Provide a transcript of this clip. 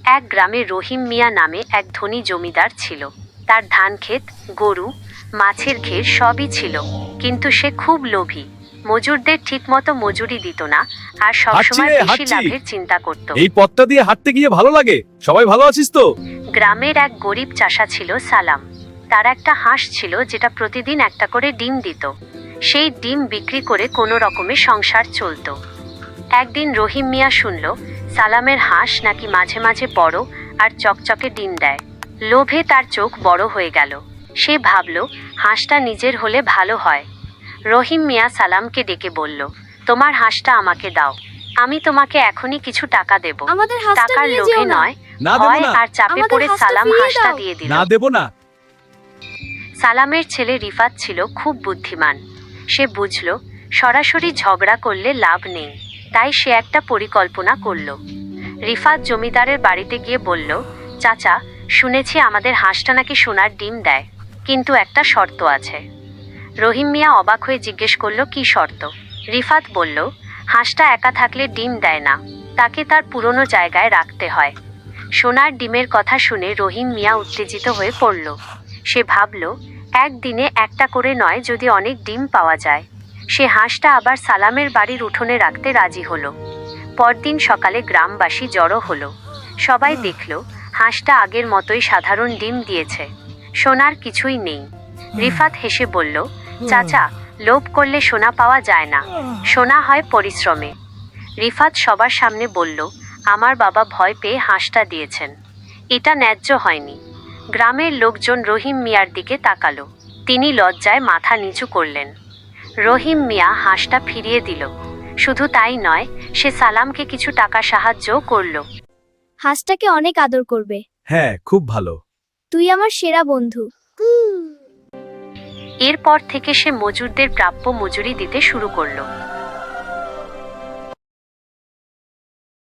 এক গ্রামে রহিম মিয়া নামে এক ধনী জমিদার ছিল। তার ধান ক্ষেত, গরু, মাছের ঘের সবই ছিল, কিন্তু সে খুব লোভী। মজুরদের ঠিকমতো মজুরি দিত না, আর সবসময় বেশি লাভের চিন্তা করত। এই পথটা দিয়ে হাঁটতে গিয়ে ভালো লাগে। সবাই ভালো আছিস তো? গ্রামের এক গরিব চাষা ছিল সালাম। তার একটা হাঁস ছিল যেটা প্রতিদিন একটা করে ডিম দিত। সেই ডিম বিক্রি করে কোনো রকমে সংসার চলত। একদিন রহিম মিয়া শুনল সালামের হাঁস নাকি মাঝে মাঝে বড় আর চকচকে ডিম দেয়। লোভে তার চোখ বড় হয়ে গেল। সে ভাবল হাঁসটা নিজের হলে ভালো হয়। রহিম মিয়া সালামকে ডেকে বলল, তোমার হাঁসটা আমাকে দাও, আমি তোমাকে এখনই কিছু টাকা দেব। টাকার লোভে নয়, ভয় আর চাপে পড়ে সালাম হাঁসটা দিয়ে দিল। না, দেব না। সালামের ছেলে রিফাত ছিল খুব বুদ্ধিমান। সে বুঝল সরাসরি ঝগড়া করলে লাভ নেই, তাই সে একটা পরিকল্পনা করল। রিফাত জমিদারের বাড়িতে গিয়ে বলল, চাচা, শুনেছি আমাদের হাঁসটা নাকি সোনার ডিম দেয়, কিন্তু একটা শর্ত আছে। রহিম মিয়া অবাক হয়ে জিজ্ঞেস করল, কি শর্ত? রিফাত বলল, হাঁসটা একা থাকলে ডিম দেয় না, তাকে তার পুরনো জায়গায় রাখতে হয়। সোনার ডিমের কথা শুনে রহিম মিয়া উত্তেজিত হয়ে পড়ল। সে ভাবল, একদিনে একটা করে নয়, যদি অনেক ডিম পাওয়া যায়। সে হাঁসটা আবার সালামের বাড়ির উঠোনে রাখতে রাজি হলো। পরদিন সকালে গ্রামবাসী জড়ো হলো। সবাই দেখল হাঁসটা আগের মতোই সাধারণ ডিম দিয়েছে, সোনার কিছুই নেই। রিফাত হেসে বলল, চাচা, লোভ করলে সোনা পাওয়া যায় না, সোনা হয় পরিশ্রমে। রিফাত সবার সামনে বলল, আমার বাবা ভয় পেয়ে হাঁসটা দিয়েছেন, এটা ন্যায্য হয়নি। গ্রামের লোকজন রহিম মিয়ার দিকে তাকালো। তিনি লজ্জায় মাথা নিচু করলেন। রহিম মিয়া হাঁসটা ফিরিয়ে দিল। শুধু তাই নয়, সে সালামকে কিছু টাকা সাহায্যও করল। হাঁসটাকে অনেক আদর করবে। হ্যাঁ, খুব ভালো। তুই আমার সেরা বন্ধু। এরপর থেকে সে মজুরদের প্রাপ্য মজুরি দিতে শুরু করলো।